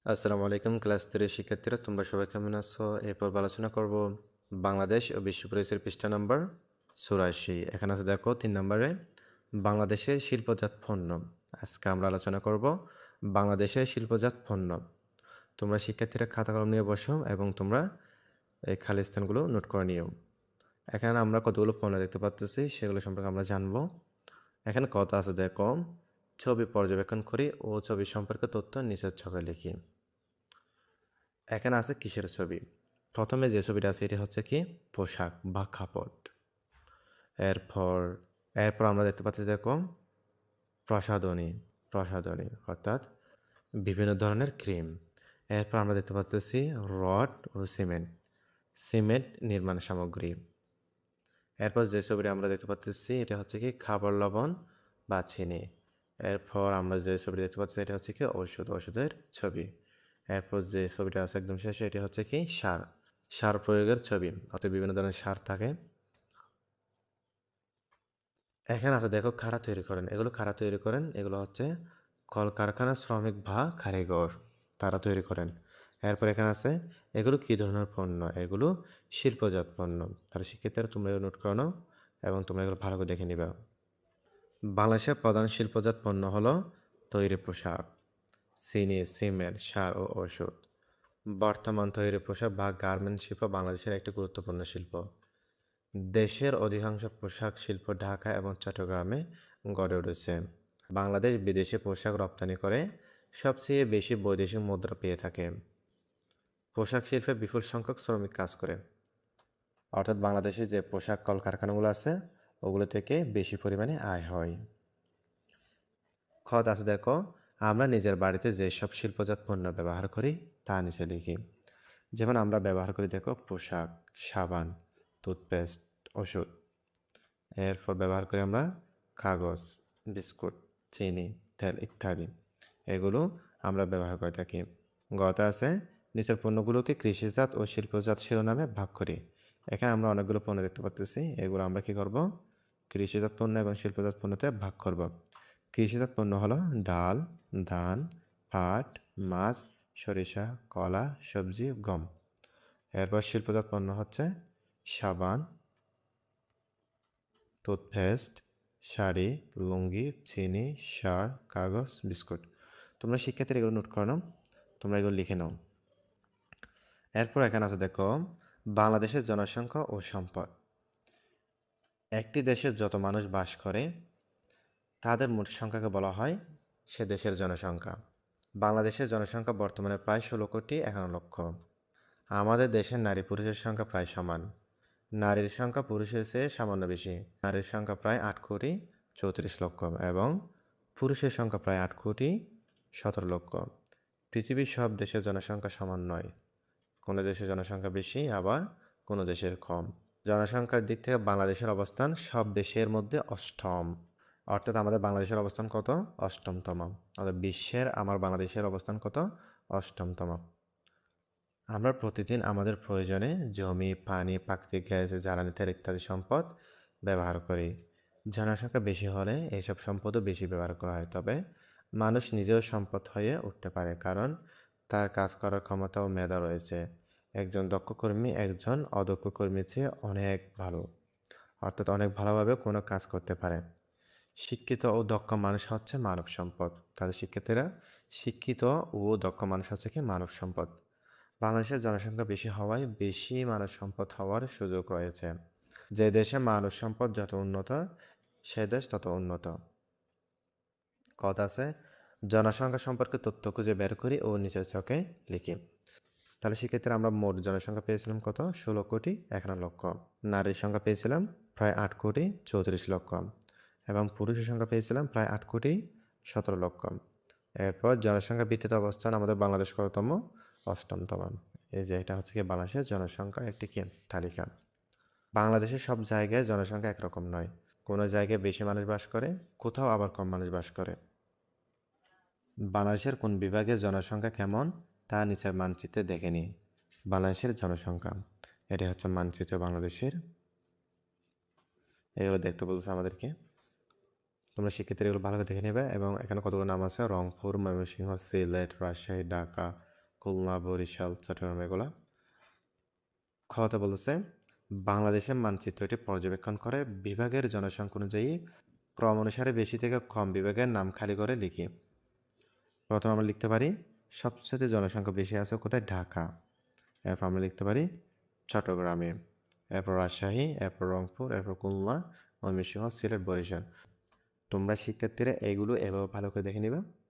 আসসালামু আলাইকুম ক্লাস 3 শিক্ষার্থীরা তোমরা সবাই কেমন আছো? এরপর আলোচনা করব বাংলাদেশ ও বিশ্ব পরিচয়ের পৃষ্ঠা নম্বর 84। এখানে আছে দেখো 3 নম্বরে বাংলাদেশের শিল্পজাত পণ্য। আজকে আমরা আলোচনা করব বাংলাদেশের শিল্পজাত পণ্য। তোমরা শিক্ষার্থীরা খাতা কলম নিয়ে বসো এবং তোমরা এই খালি স্থানগুলো নোট করে নিও। এখানে আমরা কতগুলো পণ্য দেখতে পাচ্ছি সেগুলো সম্পর্কে আমরা জানবো। এখানে কথা আছে দেখো, ছবি পর্যবেক্ষণ করি ও ছবি সম্পর্কে তথ্য নিচের ছকে লিখি। এখানে আছে কিসের ছবি? প্রথমে যে ছবিটা আছে এটি হচ্ছে কি পোশাক বা কাপড়। এরপর এরপর আমরা দেখতে পাচ্ছি দেখো প্রসাধনী, প্রসাধনী অর্থাৎ বিভিন্ন ধরনের ক্রিম। এরপর আমরা দেখতে পাচ্ছি রড ও সিমেন্ট, সিমেন্ট নির্মাণ সামগ্রী। এরপর যে ছবিটা আমরা দেখতে পাচ্ছি এটা হচ্ছে কি খাবার লবণ বা চিনি। এরপর আমরা যে ছবিটা দেখতে পাচ্ছি এটা হচ্ছে কি ওষুধ, ওষুধের ছবি। এরপর যে ছবিটা আছে একদম শেষে এটি হচ্ছে কি সার, সার প্রয়োগের ছবি, অর্থাৎ বিভিন্ন ধরনের সার থাকে। এখানে আছে দেখো কারা তৈরি করেন, এগুলো কারা তৈরি করেন? এগুলো হচ্ছে কলকারখানা শ্রমিক বা কারিগর, তারা তৈরি করেন। এরপর এখানে আছে এগুলো কী ধরনের পণ্য? এগুলো শিল্পজাত পণ্য। তাহলে শিক্ষার্থীরা তোমরা এগুলো নোট করো নাও এবং তোমরা এগুলো ভালো করে দেখে নিবা। বাংলাদেশের প্রধান শিল্পজাত পণ্য হলো তৈরি পোশাক, চিনি, সিমেন্ট, সার ও ওষুধ। বর্তমান তৈরি পোশাক বা গার্মেন্টস শিল্প বাংলাদেশের একটি গুরুত্বপূর্ণ শিল্প। দেশের অধিকাংশ পোশাক শিল্প ঢাকা এবং চট্টগ্রামে গড়ে উঠেছে। বাংলাদেশ বিদেশে পোশাক রপ্তানি করে সবচেয়ে বেশি বৈদেশিক মুদ্রা পেয়ে থাকে। পোশাক শিল্পে বিপুল সংখ্যক শ্রমিক কাজ করে, অর্থাৎ বাংলাদেশে যে পোশাক কলকারখানাগুলো আছে ওগুলো থেকে বেশি পরিমাণে আয় হয়। খত আছে দেখো, আমরা নিজের বাড়িতে যেসব শিল্পজাত পণ্য ব্যবহার করি তা নিচে লিখি। যেমন আমরা ব্যবহার করি দেখো পোশাক, সাবান, টুথপেস্ট, ওষুধ। এরপর ব্যবহার করি আমরা কাগজ, বিস্কুট, চিনি, তেল ইত্যাদি। এগুলো আমরা ব্যবহার করে থাকি। গত আছে নিচের পণ্যগুলোকে কৃষিজাত ও শিল্পজাত শিরোনামে ভাগ করি। এখানে আমরা অনেকগুলো পণ্য দেখতে পাচ্ছি, এগুলো আমরা কি করব? কৃষিজাত পণ্য এবং শিল্পজাত পণ্যতে ভাগ করব। কৃষিজাত পণ্য হলো ডাল, ধান, পাট, মাছ, সরিষা, কলা, সবজি, গম। এরপর শিল্পজাত পণ্য হচ্ছে সাবান, টুথপেস্ট, শাড়ি, লুঙ্গি, চিনি, সার, কাগজ, বিস্কুট। তোমরা শিক্ষার্থীরা এগুলো নোট করে নাও, তোমরা এগুলো লিখে নাও। এরপর এখানে আছে দেখো বাংলাদেশের জনসংখ্যা ও সম্পদ। একটি দেশে যত মানুষ বাস করে তাদের মোট সংখ্যাকে বলা হয় সে দেশের জনসংখ্যা। বাংলাদেশের জনসংখ্যা বর্তমানে প্রায় 16,51,00,000। আমাদের দেশের নারী পুরুষের সংখ্যা প্রায় সমান। নারীর সংখ্যা পুরুষের চেয়ে সামান্য বেশি। নারীর সংখ্যা প্রায় 8,34,00,000 এবং পুরুষের সংখ্যা প্রায় 8,17,00,000। পৃথিবীর সব দেশের জনসংখ্যা সমান নয়, কোনো দেশের জনসংখ্যা বেশি আবার কোনো দেশের কম। জনসংখ্যার দিক থেকে বাংলাদেশের অবস্থান সব দেশের মধ্যে অষ্টম, অর্থাৎ আমাদের বাংলাদেশের অবস্থান কত? অষ্টমতম। অর্থাৎ বিশ্বের আমার বাংলাদেশের অবস্থান কত? অষ্টমতম। আমরা প্রতিদিন আমাদের প্রয়োজনে জমি, পানি, প্রাকৃতিক গ্যাস, জ্বালানি তেল ইত্যাদি সম্পদ ব্যবহার করি। জনসংখ্যা বেশি হলে এইসব সম্পদও বেশি ব্যবহার করা হয়। তবে মানুষ নিজেও সম্পদ হয়ে উঠতে পারে, কারণ তার কাজ করার ক্ষমতা ও মেধা রয়েছে। একজন দক্ষ কর্মী একজন অদক্ষ কর্মীর চেয়ে অনেক ভালো, অর্থাৎ অনেক ভালোভাবে কোনো কাজ করতে পারে। শিক্ষিত ও দক্ষ মানুষ হচ্ছে মানব সম্পদ। তাদের শিক্ষার্থীরা শিক্ষিত ও দক্ষ মানুষ হচ্ছে কি মানব সম্পদ। বাংলাদেশের জনসংখ্যা বেশি হওয়ায় বেশি মানব সম্পদ হওয়ার সুযোগ রয়েছে। যে দেশে মানব সম্পদ যত উন্নত সে দেশ তত উন্নত। কথা আছে জনসংখ্যা সম্পর্কে তথ্য খুঁজে বের করি ও নিচের ছকে লিখি। তাহলে সেক্ষেত্রে আমরা মোট জনসংখ্যা পেয়েছিলাম কত? 16,51,00,000। নারীর সংখ্যা পেয়েছিলাম প্রায় 8,34,00,000 এবং পুরুষের সংখ্যা পেয়েছিলাম প্রায় 8,17,00,000। এরপর জনসংখ্যা ভিত্তিতে অবস্থান আমাদের বাংলাদেশ কততম? অষ্টমতম। এই যে এটা হচ্ছে কি বাংলাদেশের জনসংখ্যার একটি কি তালিকা। বাংলাদেশের সব জায়গায় জনসংখ্যা একরকম নয়, কোনো জায়গায় বেশি মানুষ বাস করে, কোথাও আবার কম মানুষ বাস করে। বাংলাদেশের কোন বিভাগের জনসংখ্যা কেমন তা নিচের মানচিত্রে দেখে নিই। বাংলাদেশের জনসংখ্যা, এটি হচ্ছে মানচিত্র বাংলাদেশের। এগুলো দেখতে বলছে আমাদেরকে, তোমরা শিক্ষার্থীরা এগুলো ভালো করে দেখে নেবে। এবং এখানে কতগুলো নাম আছে: রংপুর, ময়মনসিংহ, সিলেট, রাজশাহী, ঢাকা, খুলনা, বরিশাল, চট্টগ্রাম এগুলা। খতে বলেছে বাংলাদেশের মানচিত্রটি পর্যবেক্ষণ করে বিভাগের জনসংখ্যা অনুযায়ী ক্রম অনুসারে বেশি থেকে কম বিভাগের নাম খালি করে লিখি। প্রথমে আমরা লিখতে পারি সবচেয়ে জনসংখ্যা বেশি আছে কোথায়? ঢাকা। এরপর আমরা লিখতে পারি চট্টগ্রামে, এরপর রাজশাহী, এরপর রংপুর, এরপর খুলনা, ময়মনসিংহ, সিলেট, বরিশাল। তোমরা শিক্ষার্থীরা এগুলো এভাবে ভালো করে দেখে নিবে।